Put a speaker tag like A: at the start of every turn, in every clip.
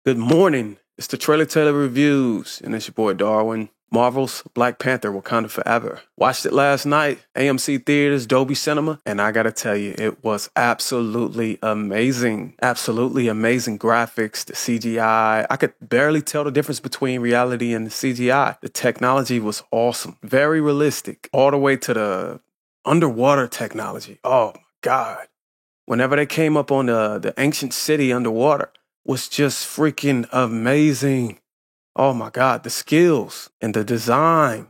A: Good morning. It's the Trailer Taylor Reviews, and it's your boy Darwin. Marvel's Black Panther: Wakanda Forever. Watched it last night, AMC Theaters, Dolby Cinema, and I gotta tell you, it was absolutely amazing. Absolutely amazing graphics, the CGI. I could barely tell the difference between reality and the CGI. The technology was awesome. Very realistic, all the way to the underwater technology. Oh my God. Whenever they came up on the ancient city underwater, was just freaking amazing. Oh my God, the skills and the design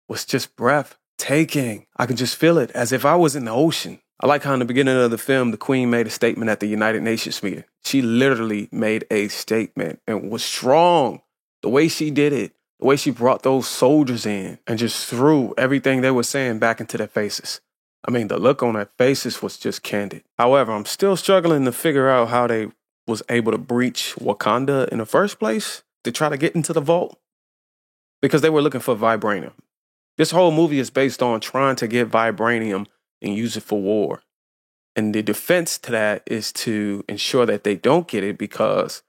A: was just breathtaking. I could just feel it as if I was in the ocean. I like how in the beginning of the film, the Queen made a statement at the United Nations meeting. She literally made a statement and was strong. The way she did it, the way she brought those soldiers in and just threw everything they were saying back into their faces. I mean, the look on their faces was just candid. However, I'm still struggling to figure out how they was able to breach Wakanda in the first place to try to get into the vault because they were looking for vibranium. This whole movie is based on trying to get vibranium and use it for war. And the defense to that is to ensure that they don't get it, because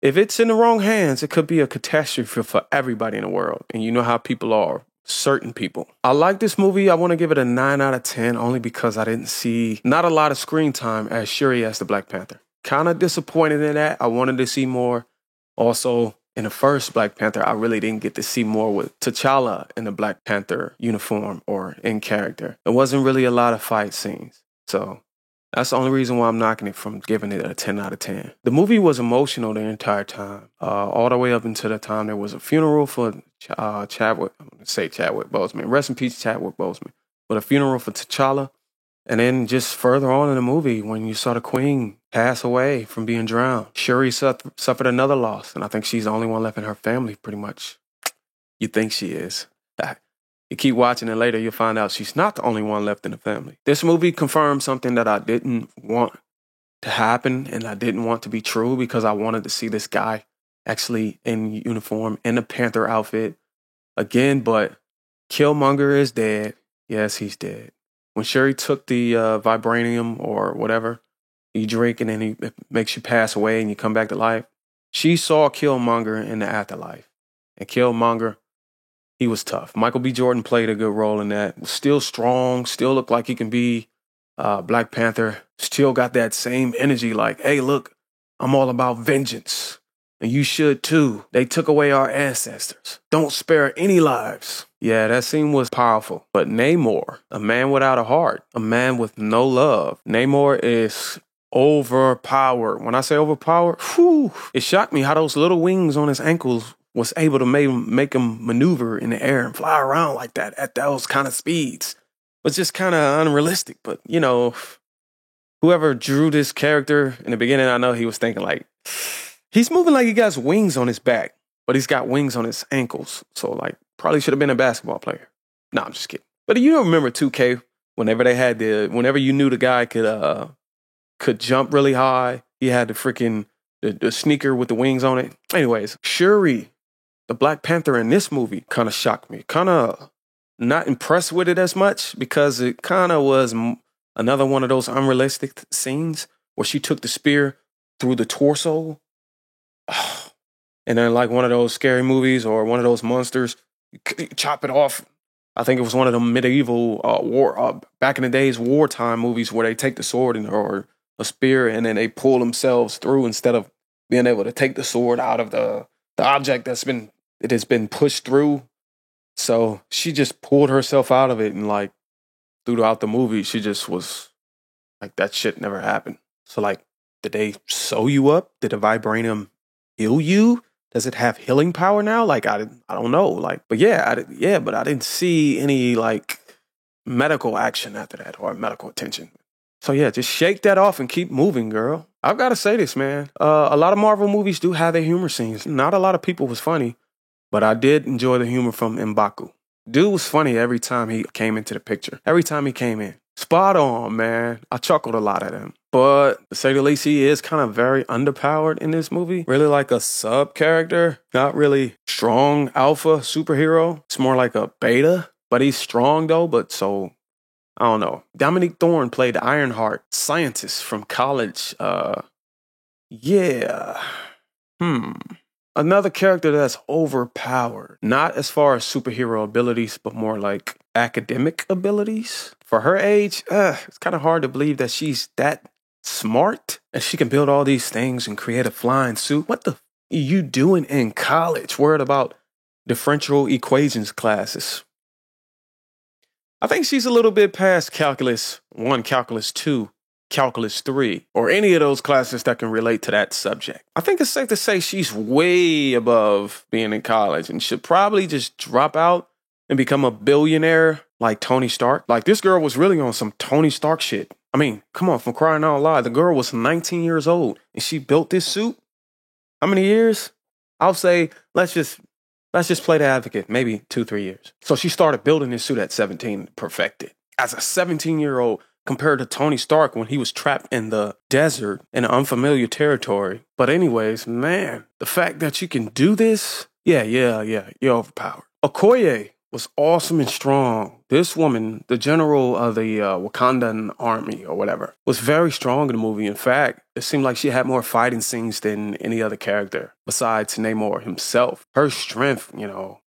A: if it's in the wrong hands, it could be a catastrophe for everybody in the world. And you know how people are. Certain people. I like this movie. I want to give it a 9 out of 10 only because I didn't see not a lot of screen time as Shuri as the Black Panther. Kind of disappointed in that. I wanted to see more. Also, in the first Black Panther, I really didn't get to see more with T'Challa in the Black Panther uniform or in character. There wasn't really a lot of fight scenes. So that's the only reason why I'm knocking it from giving it a 10 out of 10. The movie was emotional the entire time. All the way up until the time there was a funeral for Chadwick Boseman. Rest in peace, Chadwick Boseman. But a funeral for T'Challa. And then just further on in the movie, when you saw the Queen pass away from being drowned, Shuri suffered another loss. And I think she's the only one left in her family, pretty much. You think she is. You keep watching it later, you'll find out she's not the only one left in the family. This movie confirmed something that I didn't want to happen and I didn't want to be true, because I wanted to see this guy actually in uniform, in a Panther outfit again. But Killmonger is dead. Yes, he's dead. When Shuri took the vibranium or whatever, you drink and then it makes you pass away and you come back to life. She saw Killmonger in the afterlife. And Killmonger, he was tough. Michael B. Jordan played a good role in that. Was still strong, still looked like he can be Black Panther. Still got that same energy like, hey, look, I'm all about vengeance. And you should too. They took away our ancestors. Don't spare any lives. Yeah, that scene was powerful. But Namor, a man without a heart, a man with no love. Namor is overpowered. When I say overpowered, it shocked me how those little wings on his ankles was able to make him maneuver in the air and fly around like that at those kind of speeds. It was just kind of unrealistic. But, you know, whoever drew this character in the beginning, I know he was thinking like, he's moving like he got wings on his back, but he's got wings on his ankles. So, like, probably should have been a basketball player. No, I'm just kidding. But you don't remember 2K, whenever you knew the guy could jump really high, he had the sneaker with the wings on it. Anyways, Shuri, the Black Panther in this movie, kind of shocked me. Kind of not impressed with it as much, because it kind of was another one of those unrealistic scenes where she took the spear through the torso. And then, like one of those scary movies or one of those monsters, you chop it off. I think it was one of the medieval back in the days, wartime movies where they take the sword or a spear and then they pull themselves through instead of being able to take the sword out of the object it has been pushed through. So she just pulled herself out of it, and like throughout the movie, she just was like, that shit never happened. So like, did they sew you up? Did the vibranium heal you? Does it have healing power now? Like, I don't know. Like, but but I didn't see any like medical action after that or medical attention. So yeah, just shake that off and keep moving, girl. I've got to say this, man. A lot of Marvel movies do have their humor scenes. Not a lot of people was funny, but I did enjoy the humor from M'Baku. Dude was funny every time he came into the picture. Every time he came in. Spot on, man. I chuckled a lot at him. But to say the least, he is kind of very underpowered in this movie. Really like a sub character. Not really strong alpha superhero. It's more like a beta. But he's strong though. But so, I don't know. Dominique Thorne played Ironheart, scientist from college. Yeah. Another character that's overpowered, not as far as superhero abilities, but more like academic abilities. For her age, it's kind of hard to believe that she's that smart and she can build all these things and create a flying suit. What the are you doing in college? Worried about differential equations classes. I think she's a little bit past Calculus 1, Calculus 2, Calculus 3, or any of those classes that can relate to that subject. I think it's safe to say she's way above being in college and should probably just drop out and become a billionaire like Tony Stark. Like, this girl was really on some Tony Stark shit. I mean, come on, from crying out loud. The girl was 19 years old and she built this suit. How many years? I'll say, let's just play the advocate, maybe 2-3 years. So she started building this suit at 17, perfected. As a 17-year-old, compared to Tony Stark when he was trapped in the desert in unfamiliar territory. But anyways, man, the fact that you can do this, yeah, you're overpowered. Okoye was awesome and strong. This woman, the general of the Wakandan army or whatever, was very strong in the movie. In fact, it seemed like she had more fighting scenes than any other character besides Namor himself. Her strength,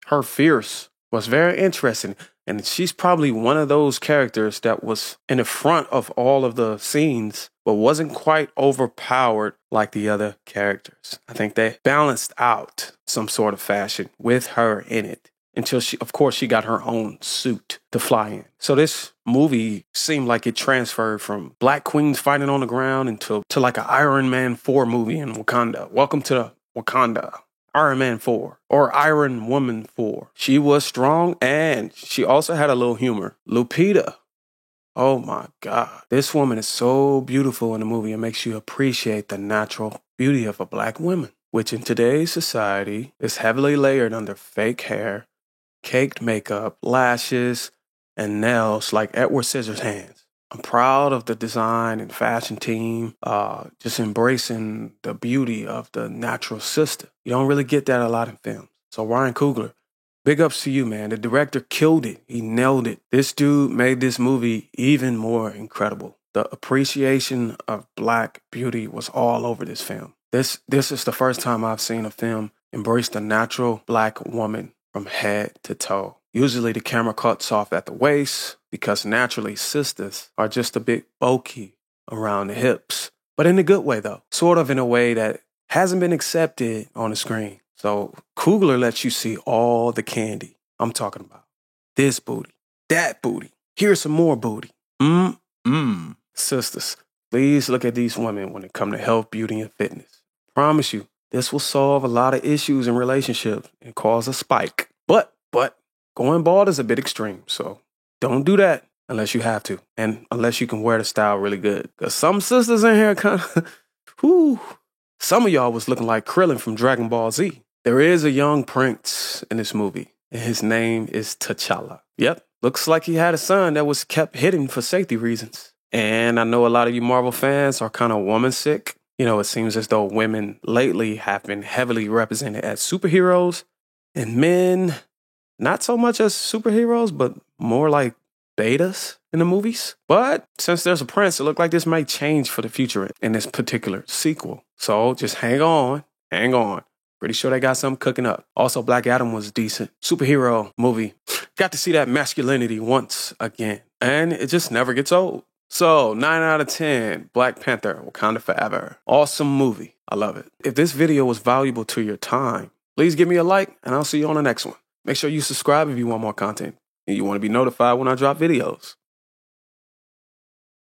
A: her fierce was very interesting. And she's probably one of those characters that was in the front of all of the scenes, but wasn't quite overpowered like the other characters. I think they balanced out some sort of fashion with her in it until she got her own suit to fly in. So this movie seemed like it transferred from Black Queens fighting on the ground to like an Iron Man 4 movie in Wakanda. Welcome to Wakanda. Iron Man 4 or Iron Woman 4. She was strong and she also had a little humor. Lupita. Oh my God. This woman is so beautiful in the movie. It makes you appreciate the natural beauty of a Black woman, which in today's society is heavily layered under fake hair, caked makeup, lashes, and nails like Edward Scissorhands. I'm proud of the design and fashion team, just embracing the beauty of the natural sister. You don't really get that a lot in films. So Ryan Coogler, big ups to you, man. The director killed it. He nailed it. This dude made this movie even more incredible. The appreciation of Black beauty was all over this film. This is the first time I've seen a film embrace the natural Black woman from head to toe. Usually the camera cuts off at the waist because naturally sisters are just a bit bulky around the hips. But in a good way, though. Sort of in a way that hasn't been accepted on the screen. So Coogler lets you see all the candy. I'm talking about this booty, that booty. Here's some more booty. Sisters, please look at these women when it comes to health, beauty, and fitness. Promise you, this will solve a lot of issues in relationships and cause a spike. But going bald is a bit extreme, so don't do that unless you have to, and unless you can wear the style really good. Because some sisters in here kind of, some of y'all was looking like Krillin from Dragon Ball Z. There is a young prince in this movie, and his name is T'Challa. Yep, looks like he had a son that was kept hidden for safety reasons. And I know a lot of you Marvel fans are kind of woman sick. It seems as though women lately have been heavily represented as superheroes, and men not so much as superheroes, but more like betas in the movies. But since there's a prince, it looked like this might change for the future in this particular sequel. So just hang on. Pretty sure they got something cooking up. Also, Black Adam was decent. Superhero movie. Got to see that masculinity once again. And it just never gets old. So 9 out of 10, Black Panther, Wakanda Forever. Awesome movie. I love it. If this video was valuable to your time, please give me a like and I'll see you on the next one. Make sure you subscribe if you want more content and you want to be notified when I drop videos.